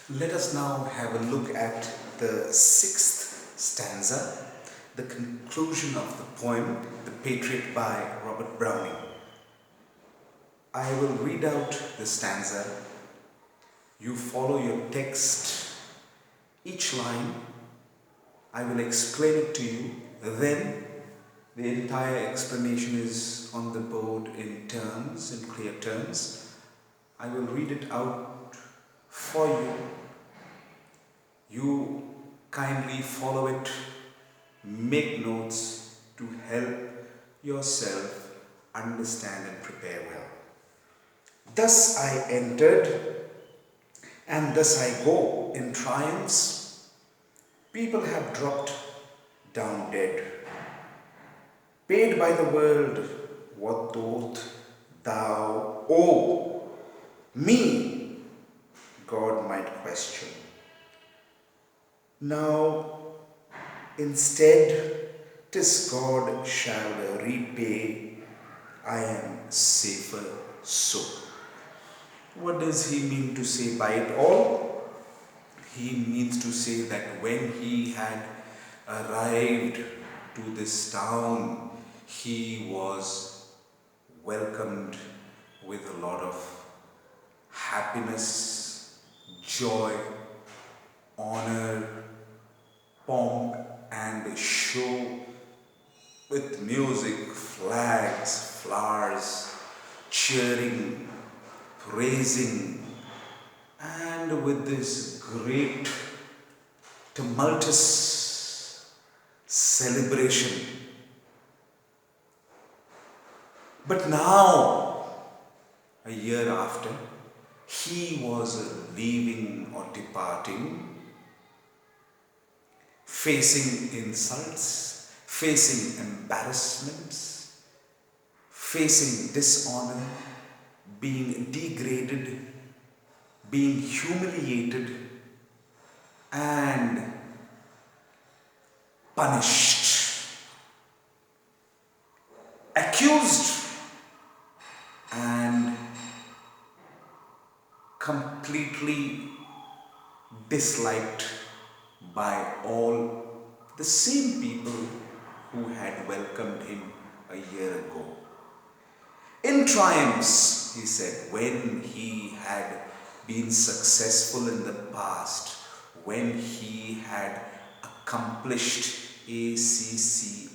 Let us now have a look at the sixth stanza, the conclusion of the poem, The Patriot by Robert Browning. I will read out the stanza. You follow your text. Each line, I will explain it to you. Then the entire explanation is on the board in clear terms. I will read it out for you. You kindly follow it, make notes to help yourself understand and prepare well. Thus I entered, and thus I go in triumphs. People have dropped down dead, paid by the world what doth thou owe me, God might question. Now, instead, 'tis God shall repay, I am safer so. What does he mean to say by it all? He means to say that when he had arrived to this town, he was welcomed with a lot of happiness, joy, honor, pomp and show, with music, flags, flowers, cheering, praising, and with this great tumultuous celebration. But now, a year after, he was leaving or departing, facing insults, facing embarrassments, facing dishonor, being degraded, being humiliated, and punished, accused, and completely disliked by all the same people who had welcomed him a year ago. In triumphs, he said, when he had been successful in the past, when he had accomplished ACCOMPLISHED,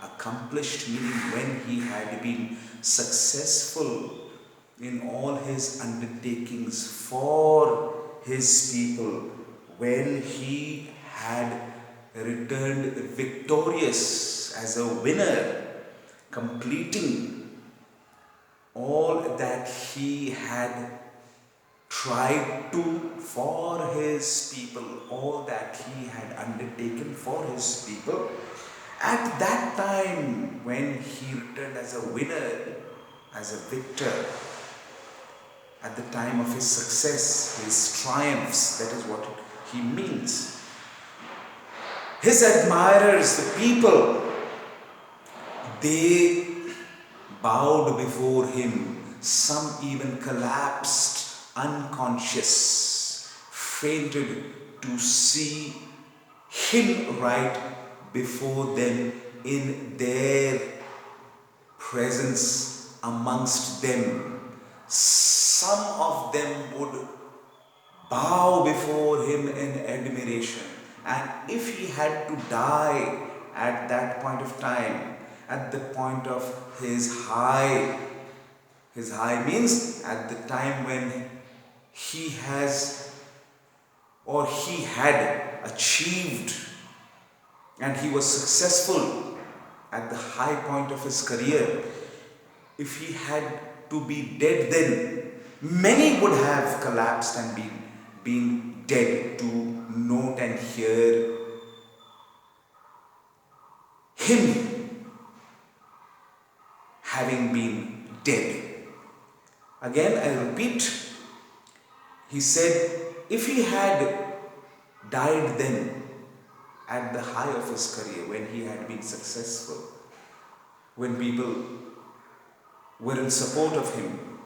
accomplished meaning when he had been successful in all his undertakings for his people, when he had returned victorious as a winner, completing all that he had tried to for his people, all that he had undertaken for his people. At that time, when he returned as a winner, as a victor, at the time of his success, his triumphs, that is what he means. His admirers, the people, they bowed before him. Some even collapsed unconscious, fainted to see him right before them in their presence amongst them. Some of them would bow before him in admiration. And if he had to die at that point of time, at the point of his high means at the time when he has or he had achieved and he was successful at the high point of his career, if he had to be dead then, many would have collapsed and been dead to note and hear him having been dead. Again, I repeat, he said, if he had died then, at the high of his career, when he had been successful, when people were in support of him,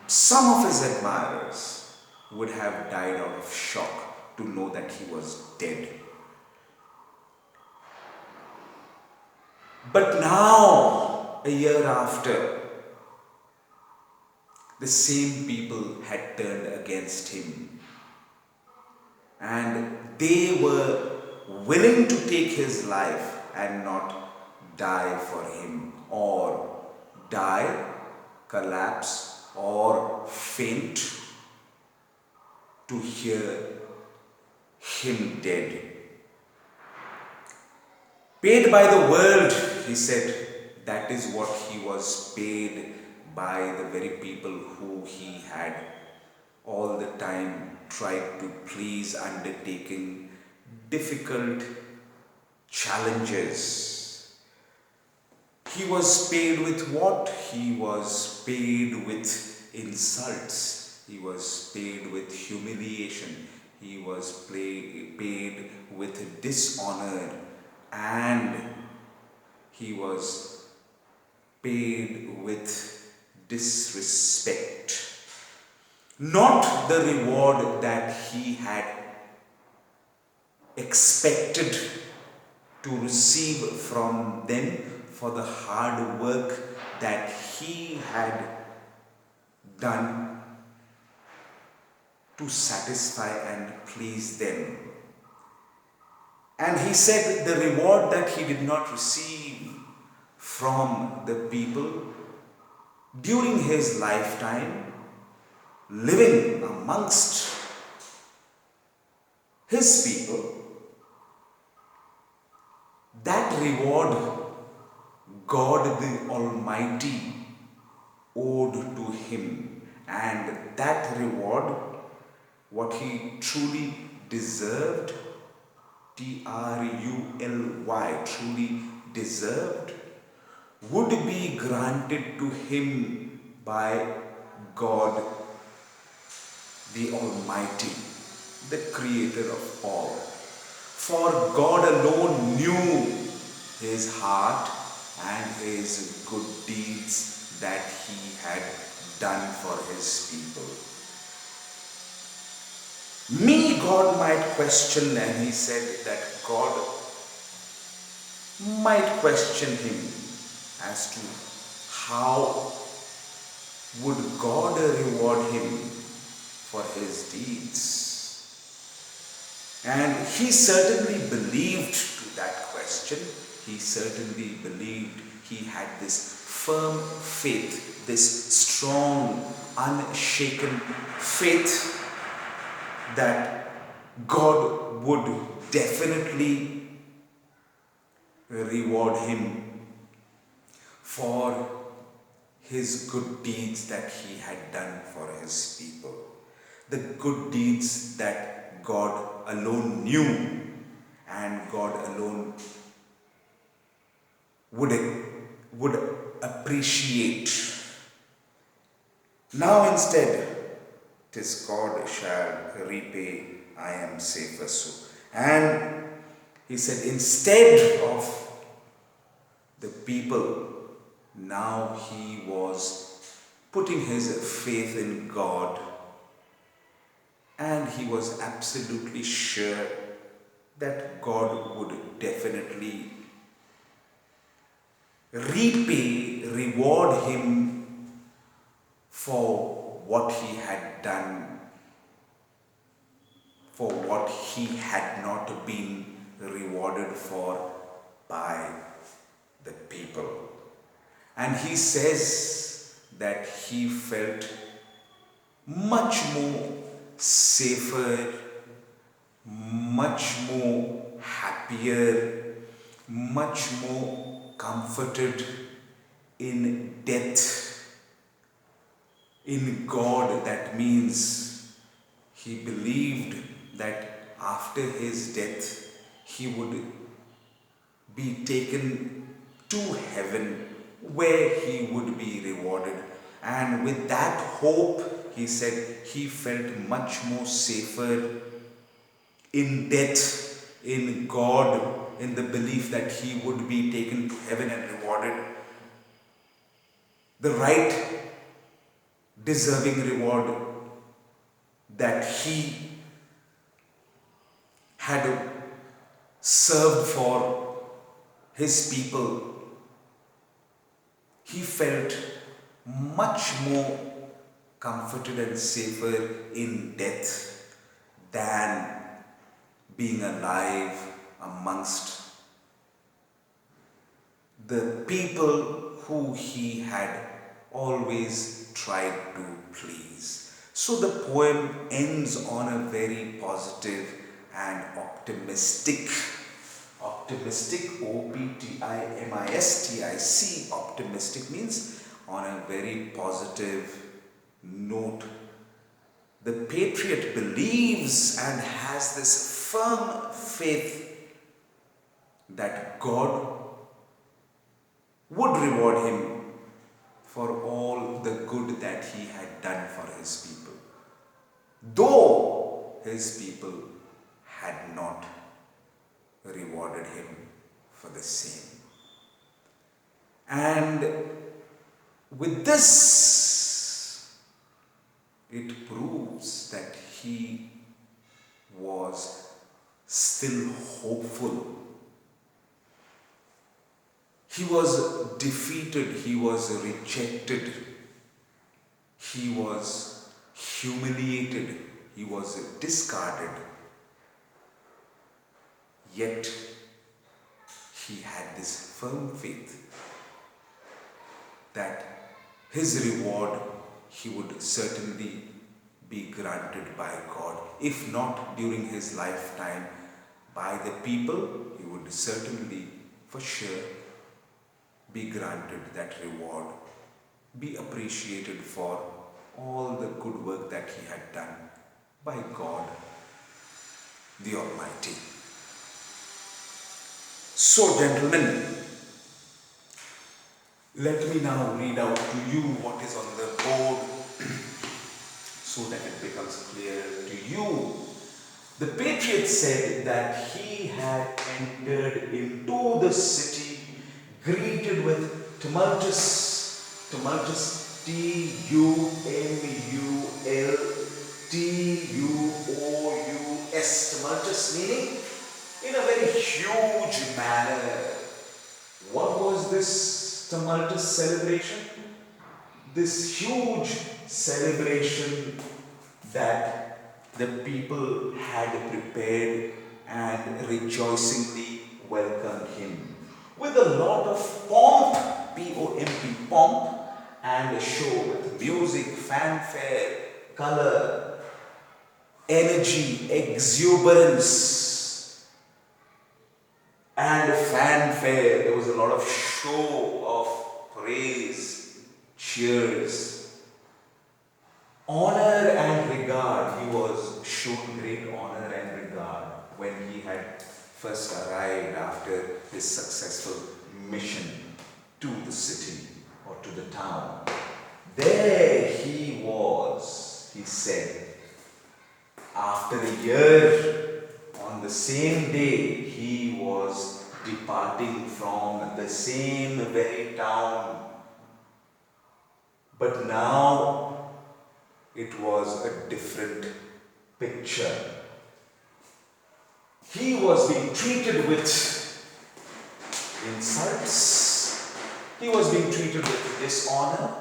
Some of his admirers would have died out of shock to know that he was dead. But now, a year after, the same people had turned against him, and they were willing to take his life and not die for him, or die, collapse, or faint to hear him dead. Paid by the world, he said, that is what he was paid by the very people who he had all the time tried to please, undertaking difficult challenges. He was paid with what? He was paid with insults. He was paid with humiliation. He was paid with dishonor, and he was paid with disrespect. Not the reward that he had expected to receive from them for the hard work that he had done to satisfy and please them. And he said the reward that he did not receive from the people during his lifetime, living amongst his people, that reward God the Almighty owed to him, and that reward, what he truly deserved, Truly, truly deserved, would be granted to him by God the Almighty, the Creator of all. For God alone knew his heart and his good deeds that he had done for his people. Me, God might question, and he said that God might question him as to how would God reward him for his deeds. And he certainly believed to that question. He certainly believed, he had this firm faith, this strong, unshaken faith that God would definitely reward him for his good deeds that he had done for his people. The good deeds that God alone knew and God alone would appreciate. Now instead, 'tis God shall repay, I am safer so. And he said, instead of the people, now he was putting his faith in God, and he was absolutely sure that God would definitely reward him for what he had done, for what he had not been rewarded for by the people. And he says that he felt much more safer, much more happier, much more comforted in death in God. That means he believed that after his death he would be taken to heaven, where he would be rewarded. And with that hope, he said he felt much more safer in death, in God, in the belief that he would be taken to heaven and rewarded. The right deserving reward that he had served for his people, he felt much more comforted and safer in death than being alive amongst the people who he had always tried to please. So the poem ends on a very positive and optimistic, O-P-T-I-M-I-S-T-I-C, optimistic means on a very positive note. The patriot believes and has this firm faith that God would reward him for all the good that he had done for his people, though his people had not rewarded him for the same. And with this, it proves that he was still hopeful. He was defeated, he was rejected, he was humiliated, he was discarded. Yet, he had this firm faith that his reward he would certainly be granted by God. If not during his lifetime, by the people, he would certainly, for sure, be granted that reward, be appreciated for all the good work that he had done by God the Almighty. So, gentlemen, let me now read out to you what is on the board so that it becomes clear to you. The patriot said that he had entered into the city greeted with tumultuous, T-U-M-U-L-T-U-O-U-S, tumultuous meaning in a very huge manner. What was this tumultuous celebration? This huge celebration that the people had prepared and rejoicingly welcomed him with a lot of pomp, P-O-M-P, pomp, and a show with music, fanfare, color, energy, exuberance, and fanfare. There was a lot of show of praise, cheers, honor and regard. He was shown great honor and regard when he had first arrived after his successful mission to the city or to the town. There he was, he said. After a year, on the same day, he was departing from the same very town. But now, it was a different picture. He was being treated with insults. He was being treated with dishonor.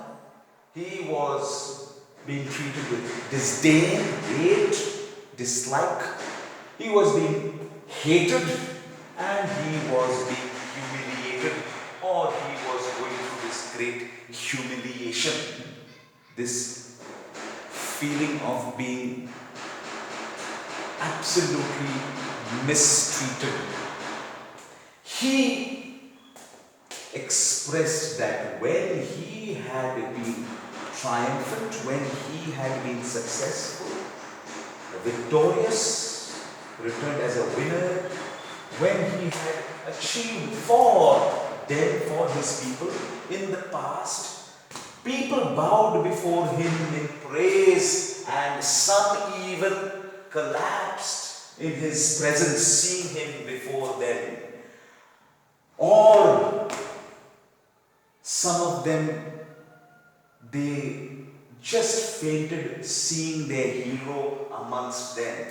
He was being treated with disdain, hate, dislike. He was being hated and he was being humiliated, or he was going through this great humiliation, this feeling of being absolutely mistreated. He expressed that when he had been triumphant, when he had been successful, victorious, returned as a winner, when he had achieved for them, for his people in the past, people bowed before him in praise, and some even collapsed in his presence, seeing him before them. Or some of them, they just fainted seeing their hero amongst them.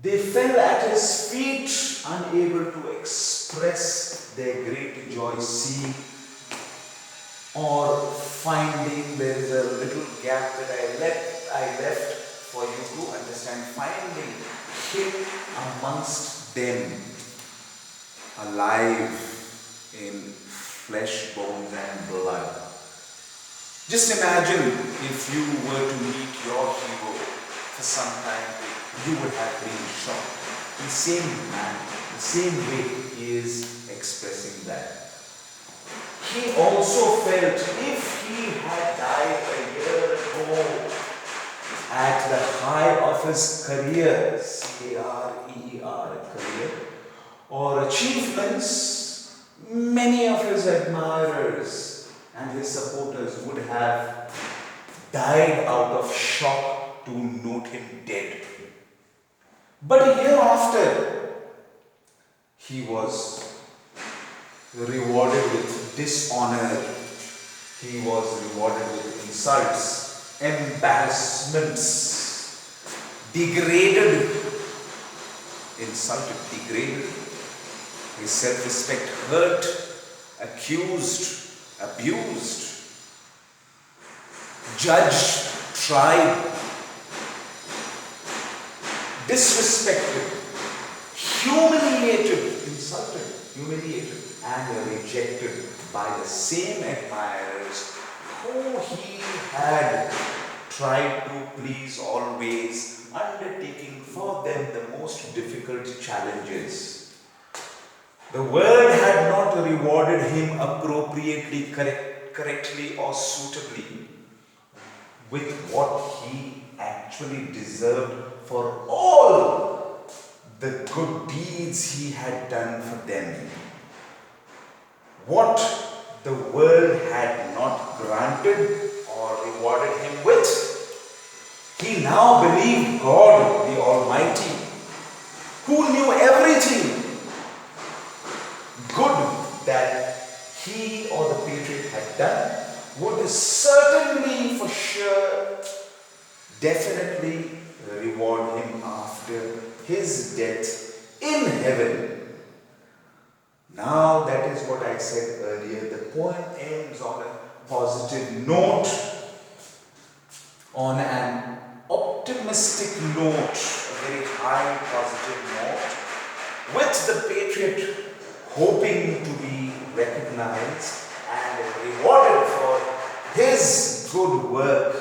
They fell at his feet, unable to express their great joy, seeing or finding. There is a little gap that I left for you to understand. Finding him amongst them, alive in flesh, bones and blood. Just imagine if you were to meet your hero for some time, you would have been shocked. The same man, the same way he is expressing that. He also felt if he had died a year ago at the high of his career, C-A-R-E-E-R, career, or achievements, many of his admirers and his supporters would have died out of shock to note him dead. But hereafter, he was rewarded with dishonor. He was rewarded with insults, embarrassments, degraded, insulted, degraded, his self-respect hurt, accused, abused, judged, tried, disrespected, humiliated, insulted, humiliated, and rejected by the same admirers who he had tried to please always, undertaking for them the most difficult challenges. The world had not rewarded him appropriately, correctly or suitably with what he actually deserved for all the good deeds he had done for them. What the world had not granted or rewarded him with, he now believed God the Almighty, who knew everything good that he or the patriot had done, would certainly, for sure, definitely reward him after his death in heaven. Now that is what I said earlier. The poem ends on a positive note, on an optimistic note, a very high positive note, with the patriot hoping to be recognized and rewarded for his good work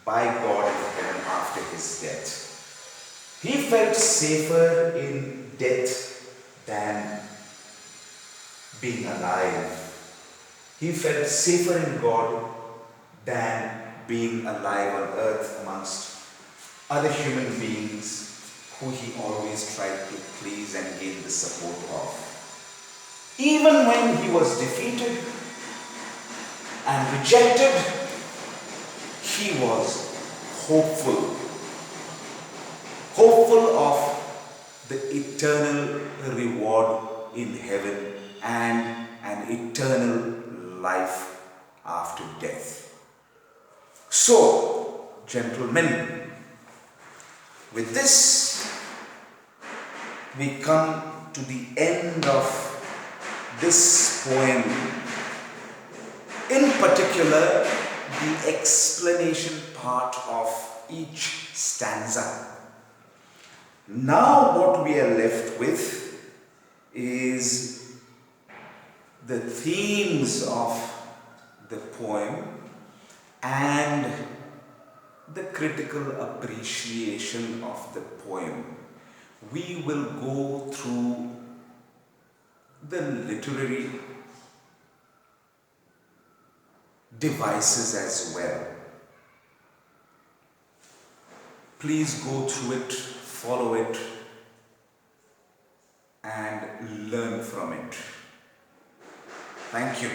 by God in heaven after his death. He felt safer in death than being alive. He felt safer in God than being alive on earth amongst other human beings who he always tried to please and gain the support of. Even when he was defeated and rejected, he was hopeful of the eternal reward in heaven and an eternal life after death. So, gentlemen, with this, we come to the end of this poem. In particular, the explanation part of each stanza. Now what we are left with is the themes of the poem and the critical appreciation of the poem. We will go through the literary devices as well. Please go through it, follow it, and learn from it. Thank you.